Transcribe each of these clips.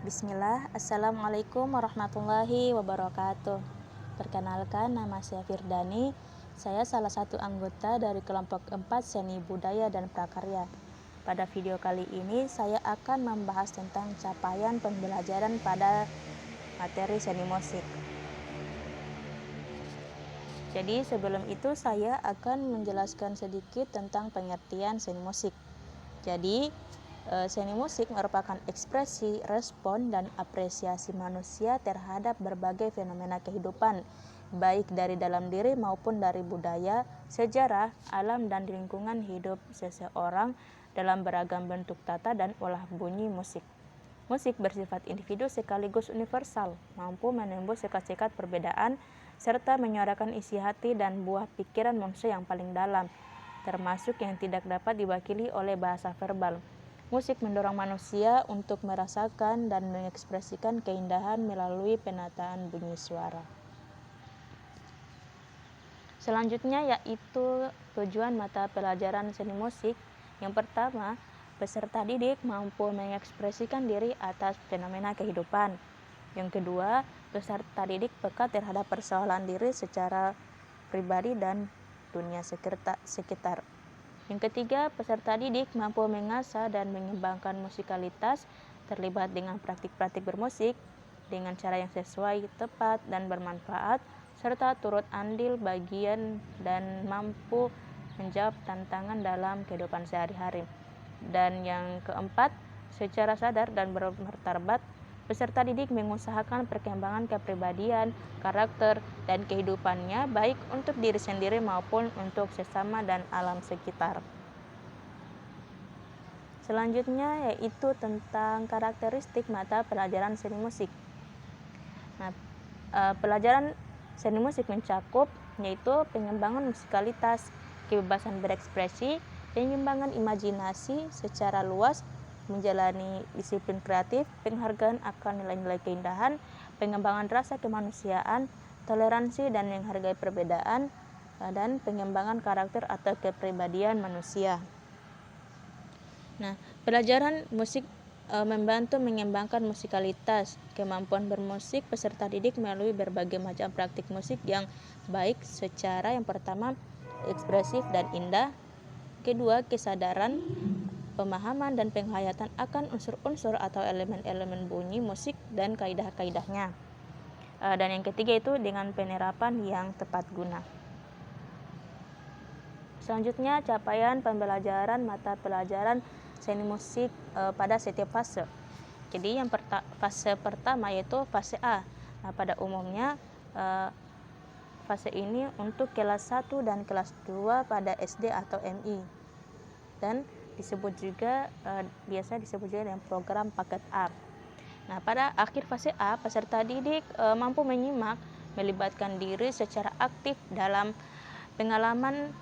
Bismillah, Assalamualaikum warahmatullahi wabarakatuh. Perkenalkan, nama saya Firdani. Saya salah satu anggota dari kelompok 4 Seni Budaya dan Prakarya. Pada video kali ini, saya akan membahas tentang capaian pembelajaran pada materi seni musik. Jadi sebelum itu saya akan menjelaskan sedikit tentang pengertian seni musik. Jadi seni musik merupakan ekspresi, respon, dan apresiasi manusia terhadap berbagai fenomena kehidupan, baik dari dalam diri maupun dari budaya, sejarah, alam, dan lingkungan hidup seseorang dalam beragam bentuk tata dan olah bunyi musik. Musik bersifat individu sekaligus universal, mampu menembus sekat-sekat perbedaan, serta menyuarakan isi hati dan buah pikiran manusia yang paling dalam, termasuk yang tidak dapat diwakili oleh bahasa verbal. Musik mendorong manusia untuk merasakan dan mengekspresikan keindahan melalui penataan bunyi suara. Selanjutnya yaitu tujuan mata pelajaran seni musik. Yang pertama, peserta didik mampu mengekspresikan diri atas fenomena kehidupan. Yang kedua, peserta didik peka terhadap persoalan diri secara pribadi dan dunia sekitar. Yang ketiga, peserta didik mampu mengasah dan mengembangkan musikalitas, terlibat dengan praktik-praktik bermusik dengan cara yang sesuai, tepat, dan bermanfaat, serta turut andil bagian dan mampu menjawab tantangan dalam kehidupan sehari-hari. Dan yang keempat, secara sadar dan bermartabat, peserta didik mengusahakan perkembangan kepribadian, karakter, dan kehidupannya baik untuk diri sendiri maupun untuk sesama dan alam sekitar. Selanjutnya yaitu tentang karakteristik mata pelajaran seni musik. Nah, pelajaran seni musik mencakup yaitu pengembangan musikalitas, kebebasan berekspresi, pengembangan imajinasi secara luas, menjalani disiplin kreatif, penghargaan akan nilai-nilai keindahan, pengembangan rasa kemanusiaan, toleransi dan menghargai perbedaan, dan pengembangan karakter atau kepribadian manusia. Nah, pelajaran musik membantu mengembangkan musikalitas, kemampuan bermusik peserta didik melalui berbagai macam praktik musik yang baik secara yang pertama ekspresif dan indah, kedua kesadaran, pemahaman dan penghayatan akan unsur-unsur atau elemen-elemen bunyi musik dan kaidah-kaidahnya. Dan yang ketiga itu dengan penerapan yang tepat guna. Selanjutnya capaian pembelajaran mata pelajaran seni musik pada setiap fase. Jadi yang fase pertama yaitu fase A. Nah, pada umumnya fase ini untuk kelas 1 dan kelas 2 pada SD atau MI. Dan disebut juga biasa disebut juga dengan program paket A. Nah, pada akhir fase A, peserta didik mampu menyimak, melibatkan diri secara aktif dalam pengalaman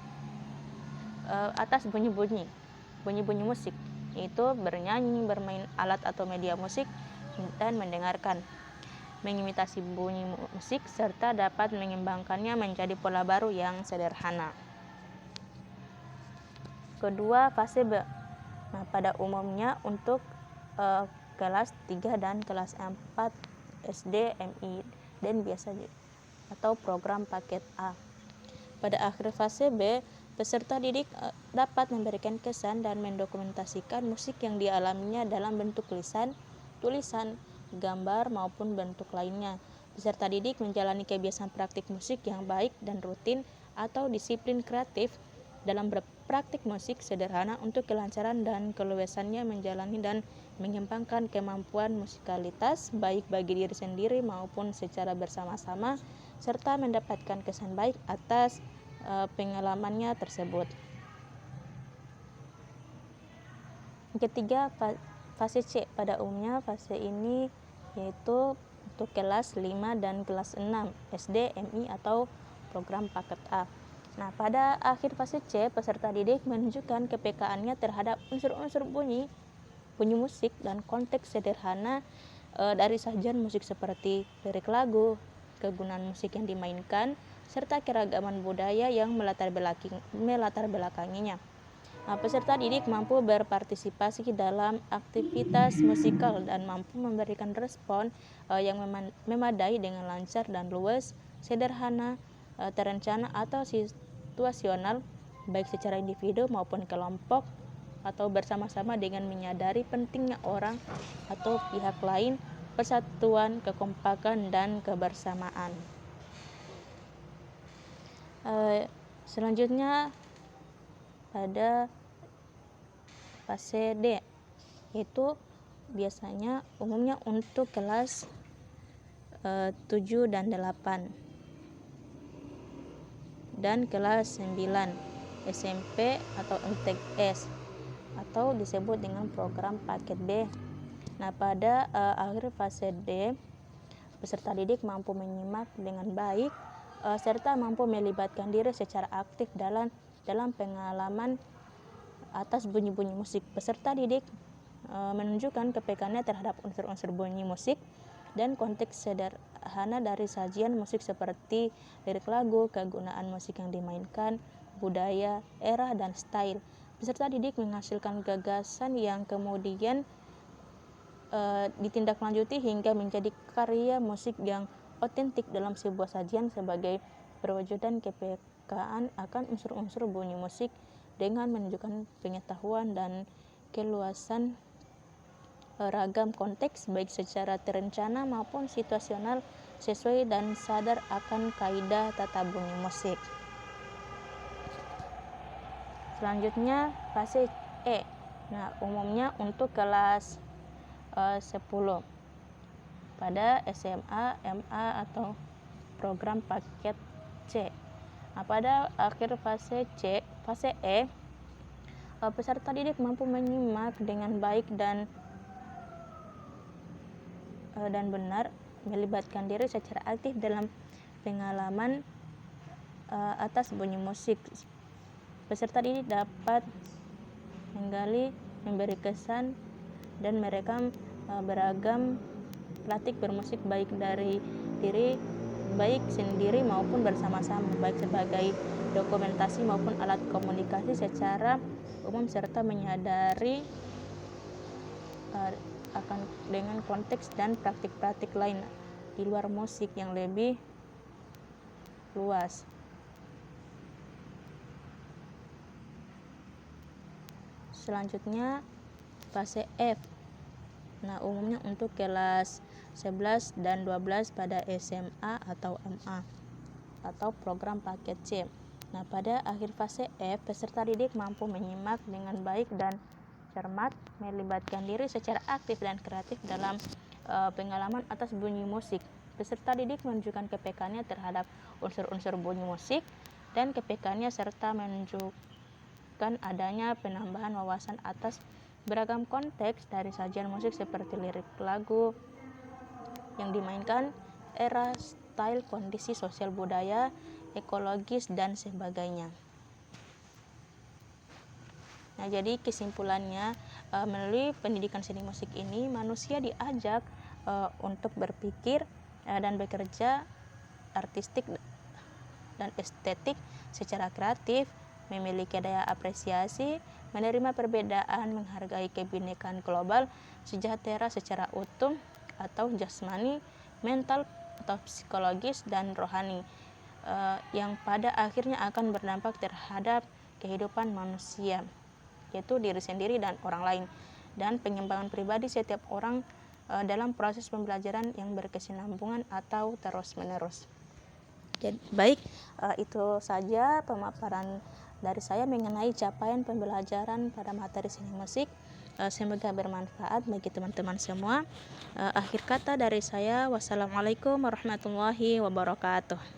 atas bunyi-bunyi musik, yaitu bernyanyi, bermain alat atau media musik, dan mendengarkan, mengimitasi bunyi musik, serta dapat mengembangkannya menjadi pola baru yang sederhana. Kedua, fase B. Nah, pada umumnya untuk kelas 3 dan kelas 4 SD, MI, dan biasa atau program paket A. Pada akhir fase B, peserta didik dapat memberikan kesan dan mendokumentasikan musik yang dialaminya dalam bentuk tulisan, gambar maupun bentuk lainnya. Peserta didik menjalani kebiasaan praktik musik yang baik dan rutin atau disiplin kreatif dalam berpraktik musik sederhana untuk kelancaran dan keluasannya menjalani dan mengembangkan kemampuan musikalitas baik bagi diri sendiri maupun secara bersama-sama, serta mendapatkan kesan baik atas pengalamannya tersebut. Ketiga, fase C. Pada umumnya fase ini yaitu untuk kelas 5 dan kelas 6 SD, MI atau program paket A. Nah, pada akhir fase C, peserta didik menunjukkan kepekaannya terhadap unsur-unsur bunyi musik dan konteks sederhana dari sajian musik seperti lirik lagu, kegunaan musik yang dimainkan, serta keragaman budaya yang melatar belakanginya. Peserta didik mampu berpartisipasi dalam aktivitas musikal dan mampu memberikan respon yang memadai dengan lancar dan luwes, sederhana, terencana atau situasional, baik secara individu maupun kelompok atau bersama-sama dengan menyadari pentingnya orang atau pihak lain, persatuan, kekompakan, dan kebersamaan. Selanjutnya pada fase D, yaitu biasanya umumnya untuk kelas 7 dan 8 dan kelas 9 SMP atau MTS atau disebut dengan program paket B. Nah, pada akhir fase D, peserta didik mampu menyimak dengan baik serta mampu melibatkan diri secara aktif dalam pengalaman atas bunyi-bunyi musik. Peserta didik menunjukkan kepekaannya terhadap unsur-unsur bunyi musik dan konteks sederhana dari sajian musik seperti lirik lagu, kegunaan musik yang dimainkan, budaya, era, dan style. Peserta didik menghasilkan gagasan yang kemudian ditindaklanjuti hingga menjadi karya musik yang otentik dalam sebuah sajian sebagai perwujudan kepekaan akan unsur-unsur bunyi musik dengan menunjukkan pengetahuan dan keluasan ragam konteks baik secara terencana maupun situasional sesuai dan sadar akan kaidah tata bunyi musik. Selanjutnya fase E. Nah, umumnya untuk kelas 10 pada SMA, MA atau program paket C. Nah, pada akhir fase E, peserta didik mampu menyimak dengan baik dan benar, melibatkan diri secara aktif dalam pengalaman atas bunyi musik. Peserta didik dapat menggali, memberi kesan, dan merekam beragam latih bermusik baik dari diri baik sendiri maupun bersama-sama, baik sebagai dokumentasi maupun alat komunikasi secara umum serta menyadari akan dengan konteks dan praktik-praktik lain di luar musik yang lebih luas. Selanjutnya fase F. Nah, umumnya untuk kelas 11 dan 12 pada SMA atau MA atau program paket C. Nah, pada akhir fase F, peserta didik mampu menyimak dengan baik dan cermat, melibatkan diri secara aktif dan kreatif dalam pengalaman atas bunyi musik. Peserta didik menunjukkan kepekaannya terhadap unsur-unsur bunyi musik dan kepekaannya serta menunjukkan adanya penambahan wawasan atas beragam konteks dari sajian musik seperti lirik lagu yang dimainkan, era, style, kondisi sosial budaya, ekologis, dan sebagainya. Nah, jadi kesimpulannya, melalui pendidikan seni musik ini manusia diajak untuk berpikir dan bekerja artistik dan estetik secara kreatif, memiliki daya apresiasi, menerima perbedaan, menghargai kebinekaan global, sejahtera secara utuh atau jasmani, mental atau psikologis, dan rohani, yang pada akhirnya akan berdampak terhadap kehidupan manusia, yaitu diri sendiri dan orang lain, dan pengembangan pribadi setiap orang dalam proses pembelajaran yang berkesinambungan atau terus-menerus. Jadi, baik, itu saja pemaparan dari saya mengenai capaian pembelajaran pada materi seni musik. Semoga bermanfaat bagi teman-teman semua. Akhir kata dari saya, wassalamualaikum warahmatullahi wabarakatuh.